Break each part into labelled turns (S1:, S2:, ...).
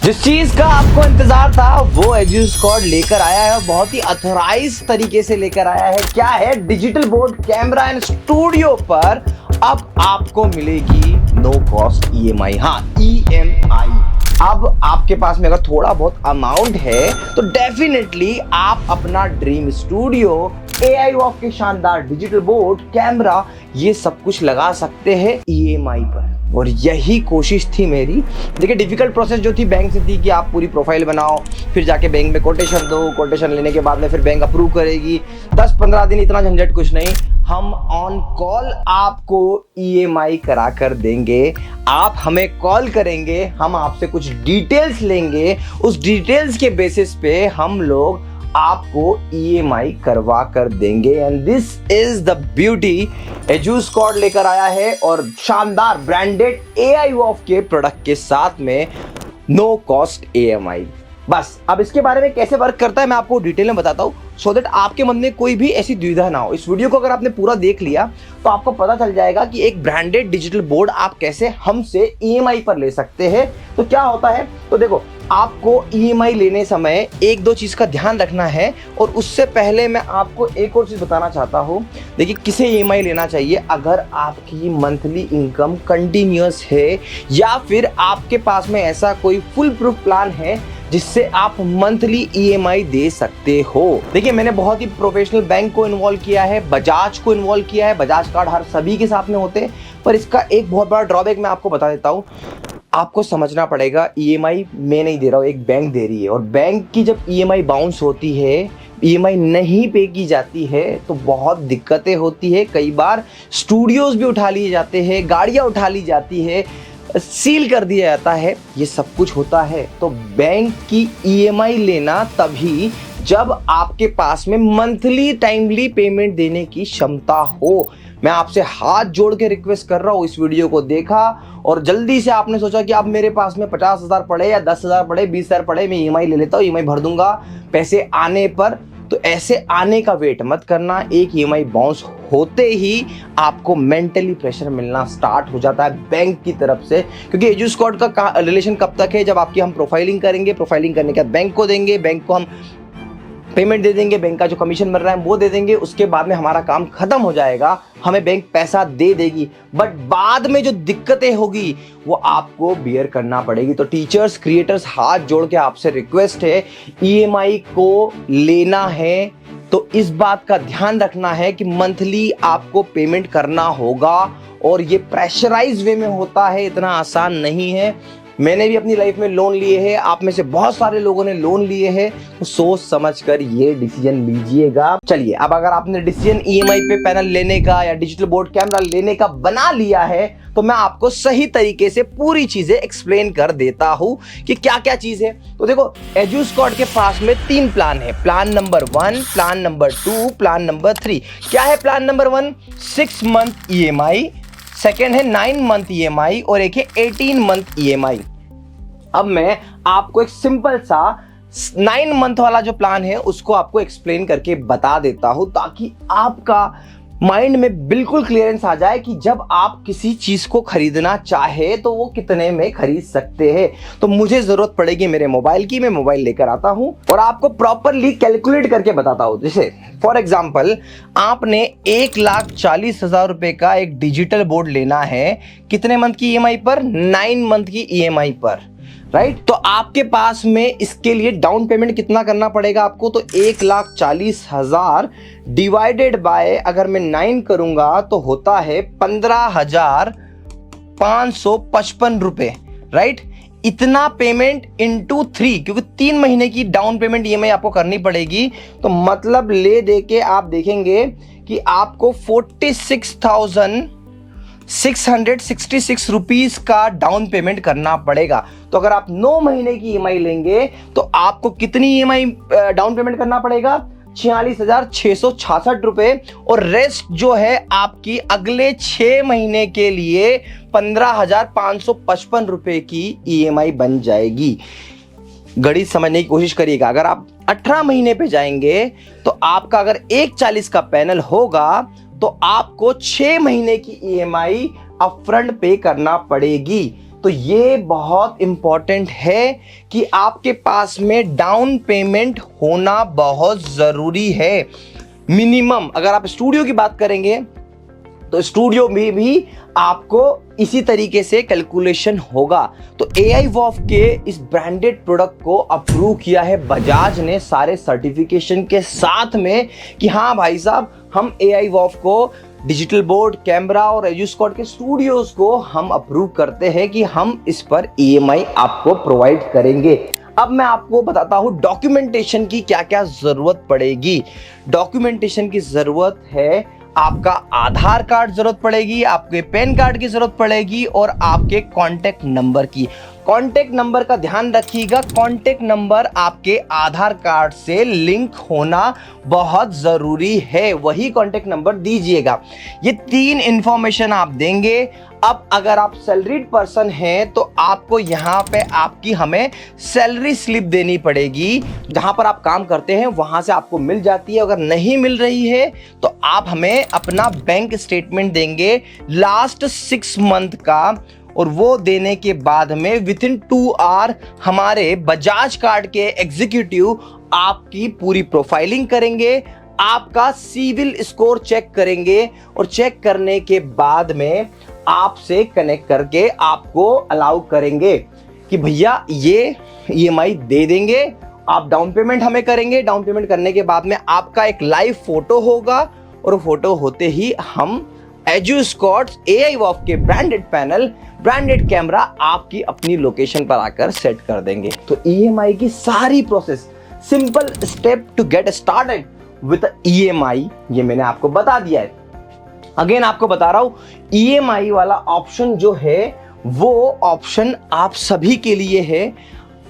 S1: जिस चीज का आपको इंतजार था वो एजुस्क्वाड लेकर आया है और बहुत ही अथोराइज तरीके से लेकर आया है। क्या है? Digital board camera and studio पर अब आपको मिलेगी नो कॉस्ट ईएमआई। हाँ, ईएमआई। अब आपके पास में अगर थोड़ा बहुत अमाउंट है तो डेफिनेटली आप अपना ड्रीम स्टूडियो, AI वॉफ के शानदार डिजिटल बोर्ड, कैमरा, ये सब कुछ लगा सकते हैं ईएमआई पर। और यही कोशिश थी मेरी। देखिए, डिफिकल्ट प्रोसेस जो थी बैंक से थी कि आप पूरी प्रोफाइल बनाओ, फिर जाके बैंक में कोटेशन दो, कोटेशन लेने के बाद में फिर बैंक अप्रूव करेगी। 10-15 दिन, इतना झंझट कुछ नहीं। हम ऑन कॉल आपको ईएमआई करा कर देंगे। आप हमें कॉल करेंगे, हम आपसे कुछ डिटेल्स लेंगे, उस डिटेल्स के बेसिस पे हम लोग आपको ईएमआई करवा कर देंगे। And this is the beauty Edusquad लेकर आया है, और शानदार ब्रांडेड AI वॉफ के प्रोडक्ट के साथ में नो कॉस्ट ईएमआई। बस अब इसके बारे में कैसे वर्क करता है मैं आपको डिटेल में बताता हूँ, सो दैट आपके मन में कोई भी ऐसी दुविधा ना हो। इस वीडियो को अगर आपने पूरा देख लिया तो आपको पता चल जाएगा कि एक ब्रांडेड डिजिटल बोर्ड आप कैसे हमसे ईएमआई पर ले सकते हैं। तो क्या होता है, तो देखो, आपको ईएमआई लेने समय एक दो चीज का ध्यान रखना है। और उससे पहले मैं आपको एक और चीज बताना चाहता हूँ। देखिए, किसे ईएमआई लेना चाहिए? अगर आपकी मंथली इनकम कंटिन्यूअस है, या फिर आपके पास में ऐसा कोई फुल प्रूफ प्लान है जिससे आप मंथली ईएमआई दे सकते हो। देखिए, मैंने बहुत ही प्रोफेशनल बैंक को इन्वॉल्व किया है, बजाज को इन्वॉल्व किया है। बजाज कार्ड हर सभी के साथ में होते हैं, पर इसका एक बहुत बड़ा ड्रॉबैक मैं आपको बता देता हूँ। आपको समझना पड़ेगा, ईएमआई मैं नहीं दे रहा हूँ, एक बैंक दे रही है। और बैंक की जब ईएमआई बाउंस होती है, ईएमआई नहीं पे की जाती है, तो बहुत दिक्कतें होती है। कई बार स्टूडियोज भी उठा लिए जाते हैं, गाड़ियाँ उठा ली जाती है, सील कर दिया जाता है, ये सब कुछ होता है। तो बैंक की ईएमआई लेना तभी जब आपके पास में मंथली टाइमली पेमेंट देने की क्षमता हो। मैं आपसे हाथ जोड़ के रिक्वेस्ट कर रहा हूँ, इस वीडियो को देखा और जल्दी से आपने सोचा कि अब मेरे पास में 50,000 पड़े या 10,000 पड़े, 20,000 पड़े, मैं ईएमआई ले लेता हूँ, ईएमआई भर दूंगा पैसे आने पर। तो ऐसे आने का वेट मत करना। एक ईएमआई बाउंस होते ही आपको मेंटली प्रेशर मिलना स्टार्ट हो जाता है बैंक की तरफ से। क्योंकि एजुस्क्वाड का रिलेशन कब तक है? जब आपकी हम प्रोफाइलिंग करेंगे, प्रोफाइलिंग करने के बाद बैंक को देंगे, बैंक को हम पेमेंट दे देंगे, बैंक का जो कमीशन मिल रहा है वो दे देंगे। उसके बाद में हमारा काम खत्म हो जाएगा, हमें बैंक पैसा दे देगी। बट बाद में जो दिक्कतें होगी वो आपको बियर करना पड़ेगी। तो टीचर्स, क्रिएटर्स, हाथ जोड़ के आपसे रिक्वेस्ट है, ईएमआई को लेना है तो इस बात का ध्यान रखना है कि मंथली आपको पेमेंट करना होगा। और ये प्रेशराइज वे में होता है, इतना आसान नहीं है। मैंने भी अपनी लाइफ में लोन लिए हैं, आप में से बहुत सारे लोगों ने लोन लिए हैं, तो सोच समझ कर ये डिसीजन लीजिएगा। चलिए, अब अगर आपने डिसीजन ईएमआई पे पैनल लेने का या डिजिटल बोर्ड कैमरा लेने का बना लिया है, तो मैं आपको सही तरीके से पूरी चीजें एक्सप्लेन कर देता हूं कि क्या क्या चीज है। तो देखो, एजुस्क्वाड के पास में 3 प्लान है। Plan number 1, plan number 2, plan number 3। क्या है plan number 1? 6 month EMI, second है 9 मंथ ईएमआई, और एक है 18 मंथ ईएमआई। अब मैं आपको एक सिंपल सा 9 मंथ वाला जो प्लान है उसको आपको एक्सप्लेन करके बता देता हूं, ताकि आपका माइंड में बिल्कुल क्लियरेंस आ जाए कि जब आप किसी चीज को खरीदना चाहे तो वो कितने में खरीद सकते हैं। तो मुझे जरूरत पड़ेगी मेरे मोबाइल की, मैं मोबाइल लेकर आता हूं और आपको प्रॉपरली कैलकुलेट करके बताता हूं। जैसे फॉर एग्जाम्पल, आपने 1,40,000 रुपए का एक डिजिटल बोर्ड लेना है, कितने मंथ की ईएमआई पर? 9 मंथ की ईएमआई पर, राइट? तो आपके पास में इसके लिए डाउन पेमेंट कितना करना पड़ेगा आपको? तो 1,40,000 डिवाइडेड बाय, अगर मैं 9 करूंगा तो होता है 15,555 रुपए, राइट? इतना पेमेंट इंटू 3, क्योंकि 3 महीने की डाउन पेमेंट ईएमआई आपको करनी पड़ेगी। तो मतलब ले दे के आप देखेंगे कि आपको 46,666 रुपीज का डाउन पेमेंट करना पड़ेगा। तो अगर आप 9 महीने की ईएमआई लेंगे तो आपको कितनी ईएमआई डाउन पेमेंट करना पड़ेगा? 46,666 रुपए। और रेस्ट जो है आपकी अगले 6 महीने के लिए 15,555 रुपए की ईएमआई बन जाएगी। गणित समझने की कोशिश करिएगा। अगर आप 18 महीने पे जाएंगे तो आपका अगर 1,40 का पैनल होगा तो आपको 6 महीने की ईएमआई अपफ्रंट पे करना पड़ेगी। तो ये बहुत इंपॉर्टेंट है कि आपके पास में डाउन पेमेंट होना बहुत ज़रूरी है। मिनिमम अगर आप स्टूडियो की बात करेंगे तो स्टूडियो में भी आपको इसी तरीके से कैलकुलेशन होगा। तो AI वॉफ के इस ब्रांडेड प्रोडक्ट को अप्रूव किया है बजाज ने सारे सर्टिफिकेशन के साथ में कि हाँ भाई साहब, हम AI वॉफ को डिजिटल बोर्ड, कैमरा और एजुस्कॉट के स्टूडियोज को हम अप्रूव करते हैं कि हम इस पर EMI आपको प्रोवाइड करेंगे। अब मैं आपको बताता हूं डॉक्यूमेंटेशन की क्या क्या जरूरत पड़ेगी। डॉक्यूमेंटेशन की जरूरत है, आपका आधार कार्ड जरूरत पड़ेगी, आपके पैन कार्ड की जरूरत पड़ेगी और आपके कॉन्टेक्ट नंबर की। कॉन्टेक्ट नंबर का ध्यान रखिएगा, कॉन्टेक्ट नंबर आपके आधार कार्ड से लिंक होना बहुत ज़रूरी है, वही कॉन्टेक्ट नंबर दीजिएगा। ये 3 इंफॉर्मेशन आप देंगे। अब अगर आप सैलरीड पर्सन हैं तो आपको यहाँ पे आपकी हमें सैलरी स्लिप देनी पड़ेगी, जहाँ पर आप काम करते हैं वहाँ से आपको मिल जाती है। अगर नहीं मिल रही है तो आप हमें अपना बैंक स्टेटमेंट देंगे लास्ट 6 मंथ का, और वो देने के बाद में विथिन 2 आवर हमारे बजाज कार्ड के एग्जीक्यूटिव आपकी पूरी प्रोफाइलिंग करेंगे, आपका सिविल स्कोर चेक करेंगे और चेक करने के बाद में आपसे कनेक्ट करके आपको अलाउ करेंगे कि भैया ये EMI दे देंगे, आप डाउन पेमेंट हमें करेंगे। डाउन पेमेंट करने के बाद में आपका एक लाइव फोटो होगा और फोटो होते ही हम एजुस्कॉट AI वॉफ के ब्रांडेड पैनल, ब्रांडेड कैमरा आपकी अपनी लोकेशन पर आकर सेट कर देंगे। तो EMI की सारी process, simple step to get started with EMI, ये मैंने आपको बता दिया है। अगेन आपको बता रहा हूं, EMI वाला ऑप्शन जो है वो ऑप्शन आप सभी के लिए है।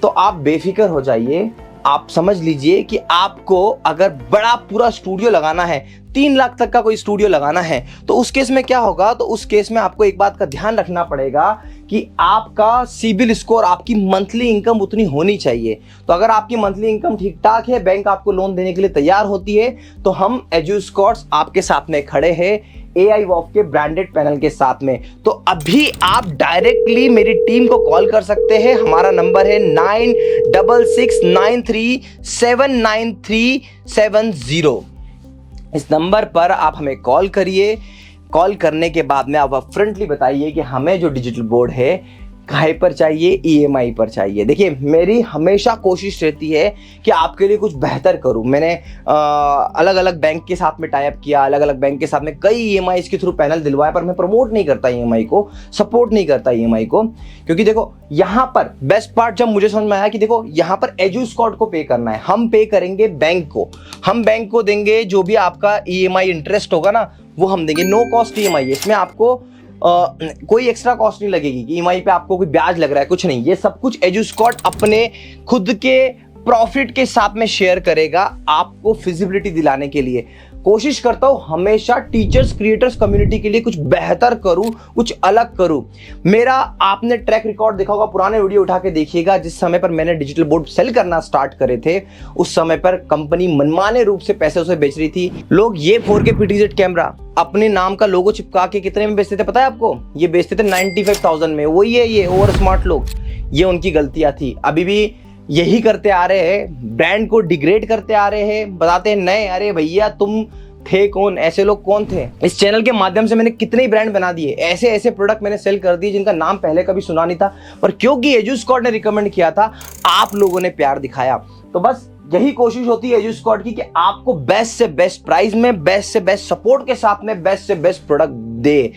S1: तो आप बेफिक्र हो जाइए, आप समझ लीजिए कि आपको अगर बड़ा पूरा स्टूडियो लगाना है, 3 लाख तक का कोई स्टूडियो लगाना है, तो उस केस में क्या होगा, तो उस केस में आपको एक बात का ध्यान रखना पड़ेगा कि आपका सिबिल स्कोर, आपकी मंथली इनकम उतनी होनी चाहिए। तो अगर आपकी मंथली इनकम ठीक ठाक है, बैंक आपको लोन देने के लिए तैयार होती है, तो हम एजुस्कॉट्स आपके साथ में खड़े हैं AI वॉफ के ब्रांडेड पैनल के साथ में। तो अभी आप डायरेक्टली मेरी टीम को कॉल कर सकते हैं। हमारा नंबर है 9669379370। इस नंबर पर आप हमें कॉल करिए। कॉल करने के बाद में आप फ्रंटली बताइए कि हमें जो डिजिटल बोर्ड है काहे पर चाहिए, EMI पर चाहिए। देखिए, मेरी हमेशा कोशिश रहती है कि आपके लिए कुछ बेहतर करूं। मैंने अलग अलग बैंक के साथ में टाई अप किया, अलग अलग बैंक के साथ में कई EMI के थ्रू पैनल दिलवाया, पर मैं प्रमोट नहीं करता EMI को, सपोर्ट नहीं करता EMI को। क्योंकि देखो, यहाँ पर बेस्ट पार्ट जब मुझे समझ में आया कि देखो यहाँ पर एजुस्कॉट को पे करना है, हम पे करेंगे बैंक को, हम बैंक को देंगे जो भी आपका EMI इंटरेस्ट होगा ना, वो हम देंगे। नो कॉस्ट EMI, इसमें आपको कोई एक्स्ट्रा कॉस्ट नहीं लगेगी कि EMI पे आपको कोई ब्याज लग रहा है, कुछ नहीं। ये सब कुछ एजुस्कॉट अपने खुद के प्रॉफिट के साथ में शेयर करेगा, आपको फिजिबिलिटी दिलाने के लिए। कोशिश करता हूं हमेशा टीचर्स, क्रिएटर्स कम्युनिटी के लिए कुछ बेहतर करूं, कुछ अलग करूं। मेरा आपने ट्रैक रिकॉर्ड देखा होगा, पुराने वीडियो उठा के देखिएगा। जिस समय पर मैंने डिजिटल बोर्ड सेल करना स्टार्ट करे थे, उस समय पर कंपनी मनमाने रूप से पैसे उसे बेच रही थी। लोग ये 4K PTZ कैमरा अपने नाम का लोगो चिपका के कितने में बेचते थे पता है आपको? ये बेचते थे 95,000 में। वही है ये ओवर स्मार्ट लोग, ये उनकी गलतियां थी। अभी भी यही करते आ रहे हैं, ब्रांड को डिग्रेड करते आ रहे हैं, बताते हैं नए। अरे भैया, तुम थे कौन? ऐसे लोग कौन थे? इस चैनल के माध्यम से मैंने कितने ही ब्रांड बना दिए, ऐसे ऐसे प्रोडक्ट मैंने सेल कर दिए जिनका नाम पहले कभी सुना नहीं था, पर क्योंकि एजुस्कॉट ने रिकमेंड किया था, आप लोगों ने प्यार दिखाया। तो बस यही कोशिश होती है एजुस्कॉट की कि आपको बेस्ट से बेस्ट प्राइस में, बेस्ट से बेस्ट सपोर्ट के साथ में बेस्ट से बेस्ट प्रोडक्ट दे।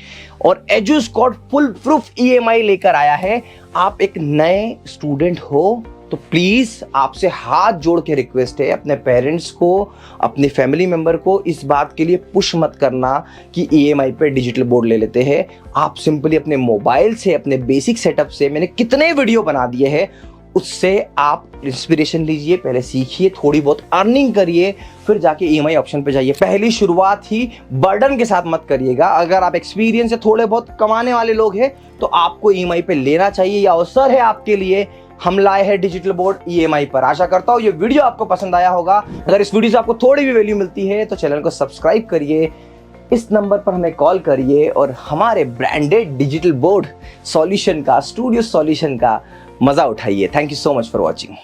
S1: और एजुस्कॉट फुल प्रूफ EMI लेकर आया है। आप एक नए स्टूडेंट हो तो प्लीज आपसे हाथ जोड़ के रिक्वेस्ट है, अपने पेरेंट्स को, अपने फैमिली मेंबर को इस बात के लिए पुश मत करना कि EMI पे डिजिटल बोर्ड ले लेते हैं। आप सिंपली अपने मोबाइल से, अपने बेसिक सेटअप से, मैंने कितने वीडियो बना दिए हैं, उससे आप इंस्पिरेशन लीजिए, पहले सीखिए, थोड़ी बहुत अर्निंग करिए, फिर जाके EMI ऑप्शन पे जाइए। पहली शुरुआत ही बर्डन के साथ मत करिएगा। अगर आप एक्सपीरियंस से थोड़े बहुत कमाने वाले लोग हैं तो आपको EMI पे लेना चाहिए। यह अवसर है आपके लिए। हम लाए हैं डिजिटल बोर्ड EMI पर। आशा करता हूँ ये वीडियो आपको पसंद आया होगा। अगर इस वीडियो से आपको थोड़ी भी वैल्यू मिलती है तो चैनल को सब्सक्राइब करिए, इस नंबर पर हमें कॉल करिए और हमारे ब्रांडेड डिजिटल बोर्ड सॉल्यूशन का, स्टूडियो सॉल्यूशन का मजा उठाइए। Thank you so much for watching.